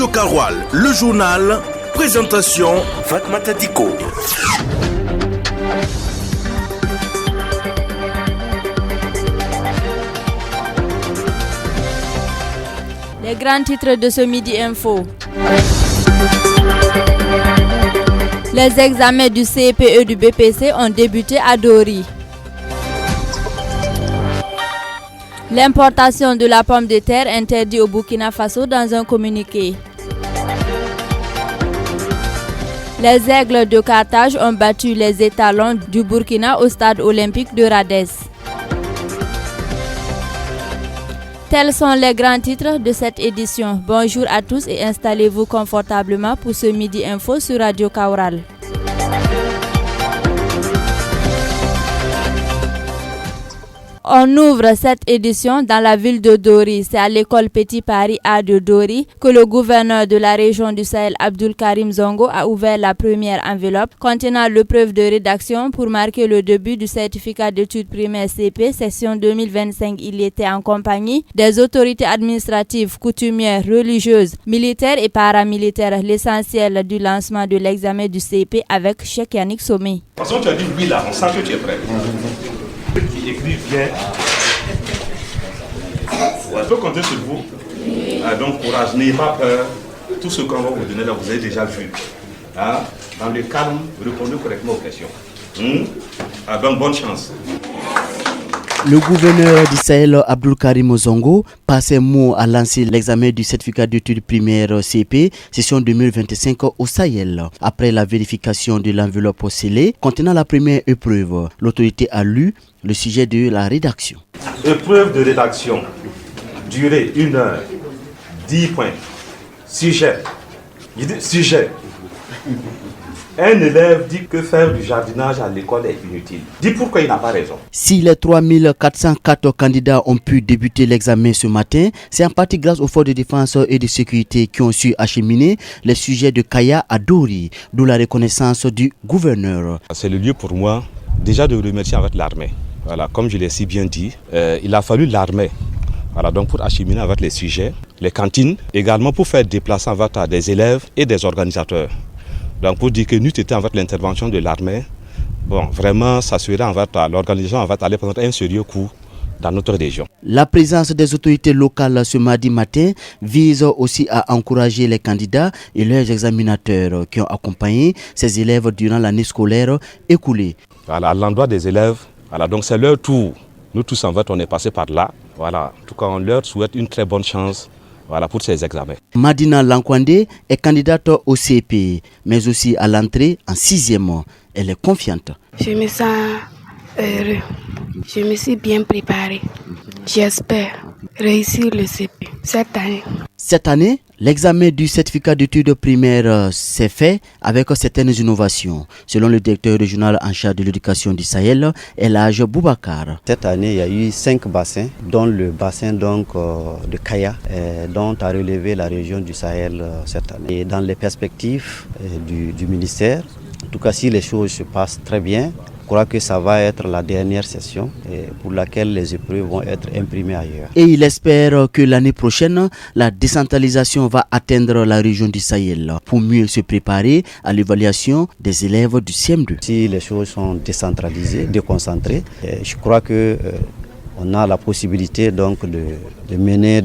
Radio Karoual, le journal, présentation Fatmata Diko. Les grands titres de ce Midi Info. Les examens du CPE et du BPC ont débuté à Dori. L'importation de la pomme de terre interdite au Burkina Faso dans un communiqué. Les Aigles de Carthage ont battu les étalons du Burkina au stade olympique de Radès. Tels sont les grands titres de cette édition. Bonjour à tous et installez-vous confortablement pour ce Midi Info sur Radio Kaoural. On ouvre cette édition dans la ville de Dori. C'est à l'école Petit Paris A de Dori que le gouverneur de la région du Sahel, Abdul Karim Zongo, a ouvert la première enveloppe contenant l'épreuve de rédaction pour marquer le début du certificat d'études primaires CP, session 2025. Il était en compagnie des autorités administratives, coutumières, religieuses, militaires et paramilitaires. L'essentiel du lancement de l'examen du CP avec Cheikh Yannick Somé. De toute façon, tu as dit oui là, on sent que tu es prêt. Qui écrit bien. On peut compter sur vous. Donc courage, n'ayez pas peur. Tout ce qu'on va vous donner là, vous avez déjà vu. Dans le calme, répondez correctement aux questions. Donc bonne chance. Le gouverneur du Sahel, Abdul Karim Zongo, passe un mot à lancer l'examen du certificat d'études primaires CP, session 2025 au Sahel. Après la vérification de l'enveloppe scellée contenant la première épreuve, l'autorité a lu le sujet de la rédaction. Épreuve de rédaction, durée 1 heure, 10 points. Sujet. Un élève dit que faire du jardinage à l'école est inutile. Dis pourquoi il n'a pas raison. Si les 3404 candidats ont pu débuter l'examen ce matin, c'est en partie grâce aux forces de défense et de sécurité qui ont su acheminer les sujets de Kaya à Dori, d'où la reconnaissance du gouverneur. C'est le lieu pour moi déjà de remercier avec l'armée. Voilà, comme je l'ai si bien dit, il a fallu l'armée. Voilà, donc pour acheminer avec les sujets, les cantines, également pour faire déplacer avec des élèves et des organisateurs. Donc pour dire que nous étions avec l'intervention de l'armée, vraiment ça serait l'organisation allait prendre un sérieux coup dans notre région. La présence des autorités locales ce mardi matin vise aussi à encourager les candidats et leurs examinateurs qui ont accompagné ces élèves durant l'année scolaire écoulée. Voilà, à l'endroit des élèves, donc c'est leur tour. Nous tous on est passés par là. Voilà, en tout cas on leur souhaite une très bonne chance. Voilà pour ces examens. Madina Lankwande est candidate au CP, mais aussi à l'entrée en 6e. Elle est confiante. Je me sens heureux. Je me suis bien préparée. J'espère réussir le CP cette année. Cette année, l'examen du certificat d'études primaires s'est fait avec certaines innovations. Selon le directeur régional en charge de l'éducation du Sahel, El Hadj Boubacar. Cette année, il y a eu 5 bassins, dont le bassin de Kaya, dont a relevé la région du Sahel cette année. Et dans les perspectives du ministère, en tout cas si les choses se passent très bien, je crois que ça va être la dernière session pour laquelle les épreuves vont être imprimées ailleurs. Et il espère que l'année prochaine, la décentralisation va atteindre la région du Sahel pour mieux se préparer à l'évaluation des élèves du CM2. Si les choses sont décentralisées, déconcentrées, je crois que on a la possibilité donc de mener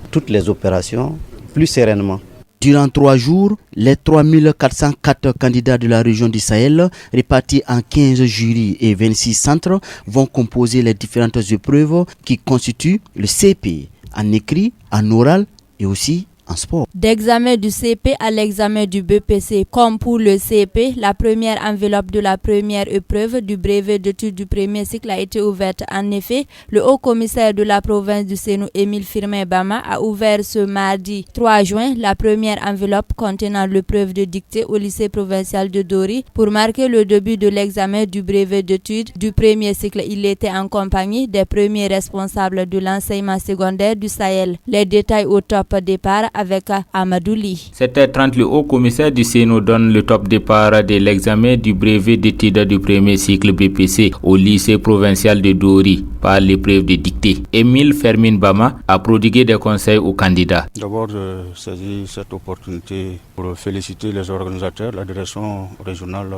toutes les opérations plus sereinement. Durant 3 jours, les 3404 candidats de la région du Sahel, répartis en 15 jurys et 26 centres, vont composer les différentes épreuves qui constituent le CP, en écrit, en oral et aussi en sport. D'examen du CP à l'examen du BPC. Comme pour le CP, la première enveloppe de la première épreuve du brevet d'études du premier cycle a été ouverte. En effet, le haut commissaire de la province du Sénou, Émile Firmin Bama, a ouvert ce mardi 3 juin la première enveloppe contenant l'épreuve de dictée au lycée provincial de Dori pour marquer le début de l'examen du brevet d'études du premier cycle. Il était en compagnie des premiers responsables de l'enseignement secondaire du Sahel. Les détails au top départ avec Amadouli. 7h30, le haut commissaire du CNO donne le top départ de l'examen du brevet d'études du premier cycle BPC au lycée provincial de Dori par l'épreuve de dictée. Émile Fermin Bama a prodigué des conseils aux candidats. D'abord, je saisis cette opportunité pour féliciter les organisateurs, la direction régionale,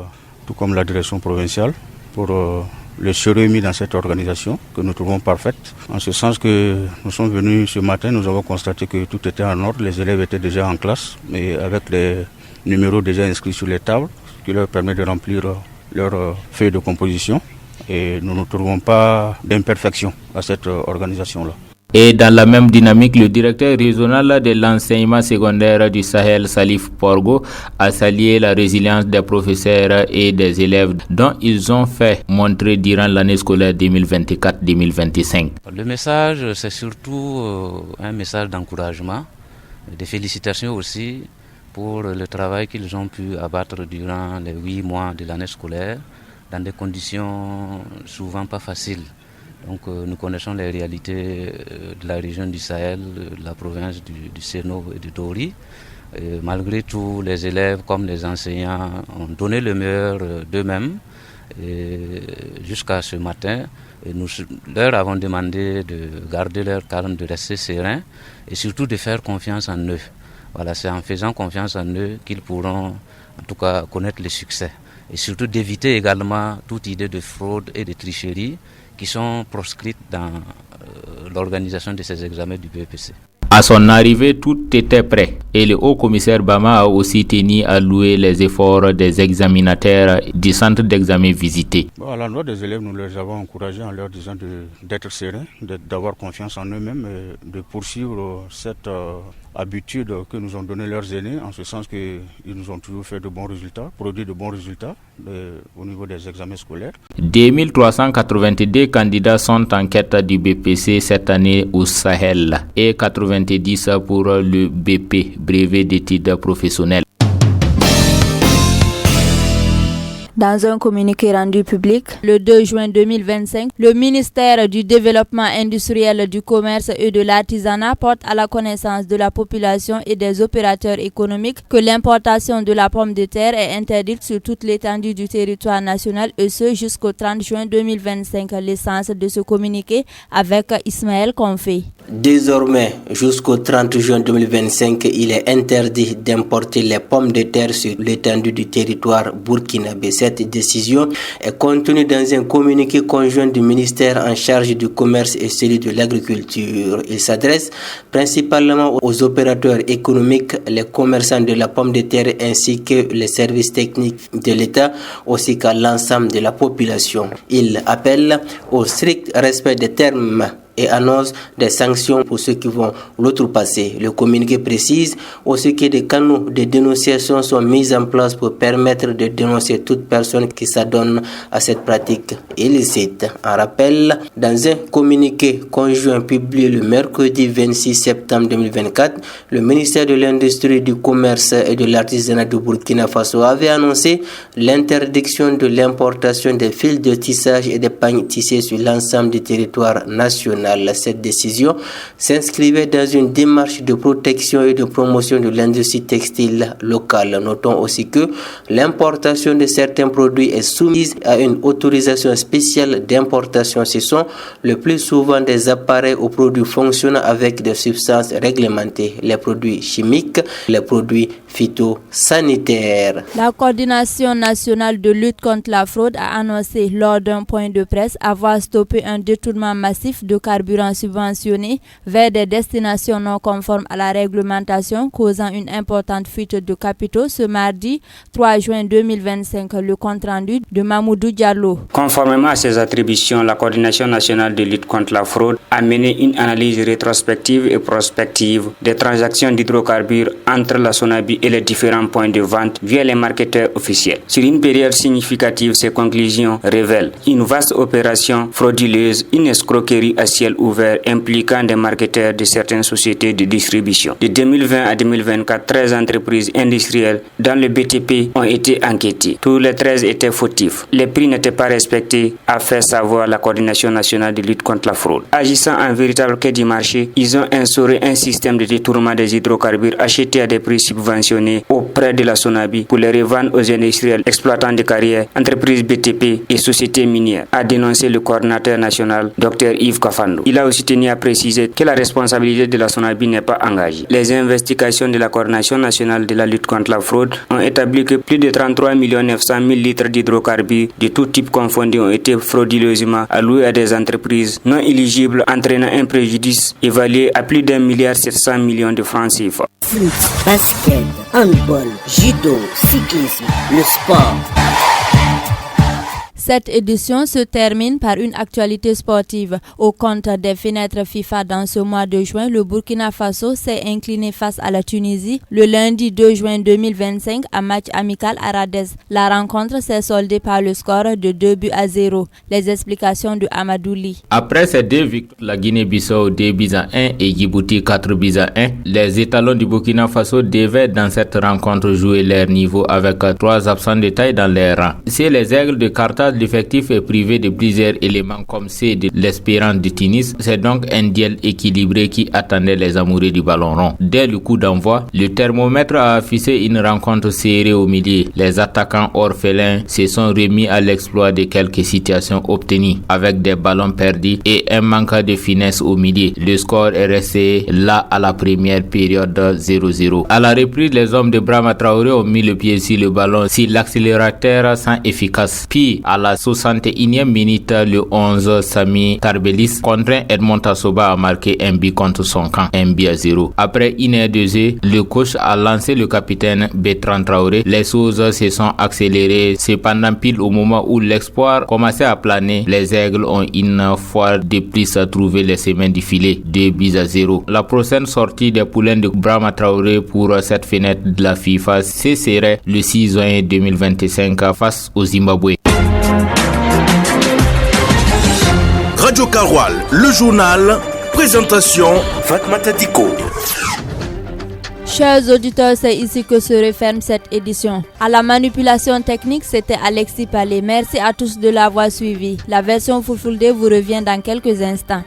tout comme la direction provinciale, pour le sérieux mis dans cette organisation que nous trouvons parfaite. En ce sens que nous sommes venus ce matin, nous avons constaté que tout était en ordre, les élèves étaient déjà en classe, mais avec les numéros déjà inscrits sur les tables, ce qui leur permet de remplir leur feuille de composition. Et nous ne trouvons pas d'imperfection à cette organisation-là. Et dans la même dynamique, le directeur régional de l'enseignement secondaire du Sahel, Salif Porgo, a salué la résilience des professeurs et des élèves dont ils ont fait montrer durant l'année scolaire 2024-2025. Le message, c'est surtout un message d'encouragement, de félicitations aussi pour le travail qu'ils ont pu abattre durant les 8 mois de l'année scolaire dans des conditions souvent pas faciles. Donc nous connaissons les réalités de la région du Sahel, de la province du Séno et du Dori. Et malgré tout, les élèves comme les enseignants ont donné le meilleur d'eux-mêmes. Et jusqu'à ce matin, nous leur avons demandé de garder leur calme, de rester sereins et surtout de faire confiance en eux. Voilà, c'est en faisant confiance en eux qu'ils pourront en tout cas connaître le succès. Et surtout d'éviter également toute idée de fraude et de tricherie qui sont proscrites dans l'organisation de ces examens du BPC. À son arrivée, tout était prêt et le haut commissaire Bama a aussi tenu à louer les efforts des examinateurs du centre d'examen visité. À l'endroit des élèves, nous les avons encouragés en leur disant d'être sereins, d'avoir confiance en eux-mêmes et de poursuivre cette habitude que nous ont donné leurs aînés, en ce sens qu'ils nous ont toujours fait de bons résultats, produit de bons résultats au niveau des examens scolaires. 2382 candidats sont en quête du BPC cette année au Sahel et 90 pour le BP, brevet d'études professionnelles. Dans un communiqué rendu public le 2 juin 2025, le ministère du Développement industriel, du commerce et de l'artisanat porte à la connaissance de la population et des opérateurs économiques que l'importation de la pomme de terre est interdite sur toute l'étendue du territoire national et ce jusqu'au 30 juin 2025. L'essence de ce communiqué avec Ismaël Konfé. Désormais, jusqu'au 30 juin 2025, il est interdit d'importer les pommes de terre sur l'étendue du territoire burkinabé. Cette décision est contenue dans un communiqué conjoint du ministère en charge du commerce et celui de l'agriculture. Il s'adresse principalement aux opérateurs économiques, les commerçants de la pomme de terre ainsi que les services techniques de l'État, ainsi qu'à l'ensemble de la population. Il appelle au strict respect des termes et annonce des sanctions pour ceux qui vont l'outrepasser. Le communiqué précise aussi que des canaux de dénonciation sont mis en place pour permettre de dénoncer toute personne qui s'adonne à cette pratique illicite. En rappel, dans un communiqué conjoint publié le mercredi 26 septembre 2024, le ministère de l'Industrie, du Commerce et de l'Artisanat du Burkina Faso avait annoncé l'interdiction de l'importation des fils de tissage et des pagnes tissés sur l'ensemble du territoire national. Cette décision s'inscrivait dans une démarche de protection et de promotion de l'industrie textile locale. Notons aussi que l'importation de certains produits est soumise à une autorisation spéciale d'importation. Ce sont le plus souvent des appareils ou produits fonctionnant avec des substances réglementées, les produits chimiques, les produits phytosanitaires. La coordination nationale de lutte contre la fraude a annoncé lors d'un point de presse avoir stoppé un détournement massif de carburant subventionné vers des destinations non conformes à la réglementation, causant une importante fuite de capitaux ce mardi 3 juin 2025. Le compte rendu de Mamoudou Diallo. Conformément à ses attributions, la coordination nationale de lutte contre la fraude a mené une analyse rétrospective et prospective des transactions d'hydrocarbures entre la Sonabi et les différents points de vente via les marketeurs officiels. Sur une période significative, ces conclusions révèlent une vaste opération frauduleuse, une escroquerie à ciel ciel ouvert impliquant des marketeurs de certaines sociétés de distribution. De 2020 à 2024, 13 entreprises industrielles dans le BTP ont été enquêtées. Tous les 13 étaient fautifs. Les prix n'étaient pas respectés, a fait savoir la Coordination nationale de lutte contre la fraude. Agissant en véritable quai du marché, ils ont instauré un système de détournement des hydrocarbures achetés à des prix subventionnés auprès de la SONABI pour les revendre aux industriels exploitants de carrières, entreprises BTP et sociétés minières, a dénoncé le coordinateur national, Dr Yves Kafando. Il a aussi tenu à préciser que la responsabilité de la SONABI n'est pas engagée. Les investigations de la Coordination nationale de la lutte contre la fraude ont établi que plus de 33 900 000 litres d'hydrocarbures de tout type confondus ont été frauduleusement alloués à des entreprises non éligibles, entraînant un préjudice évalué à plus d'1,7 milliard de francs CFA. Foot, basket, handball, judo, cyclisme, le sport. Cette édition se termine par une actualité sportive. Au compte des fenêtres FIFA dans ce mois de juin, le Burkina Faso s'est incliné face à la Tunisie le lundi 2 juin 2025 à match amical à Radez. La rencontre s'est soldée par le score de 2-0. Les explications de Amadouli. Après ces deux victoires, la Guinée-Bissau 2-1 et Djibouti 4-1, les étalons du Burkina Faso devaient dans cette rencontre jouer leur niveau avec 3 absents de taille dans les rangs. C'est les Aigles de Carthage. L'effectif est privé de plusieurs éléments comme ceux de l'Espérance de Tunis. C'est donc un duel équilibré qui attendait les amoureux du ballon rond. Dès le coup d'envoi, le thermomètre a affiché une rencontre serrée au milieu. Les attaquants orphelins se sont remis à l'exploit de quelques situations obtenues avec des ballons perdus et un manque de finesse au milieu. Le score est resté là à la première période 0-0. À la reprise, les hommes de Brahma Traoré ont mis le pied sur le ballon, sur l'accélérateur sans efficace. Puis, à la 61e minute, le 11 Sami Tarbelis contraint Edmond Tassoba à marquer un but contre son camp, 1-0. Après une heure de jeu, le coach a lancé le capitaine Bertrand Traoré. Les choses se sont accélérées. Cependant, pile au moment où l'espoir commençait à planer, les Aigles ont une fois de plus trouvé les semaines du filet, 2-0. La prochaine sortie des poulains de Brahma Traoré pour cette fenêtre de la FIFA, ce serait le 6 juin 2025 face au Zimbabwe. Radio Karoual, le journal, présentation Fatmata Diko. Chers auditeurs, c'est ici que se referme cette édition. À la manipulation technique, c'était Alexis Palais. Merci à tous de l'avoir suivi. La version Fulfulde vous revient dans quelques instants.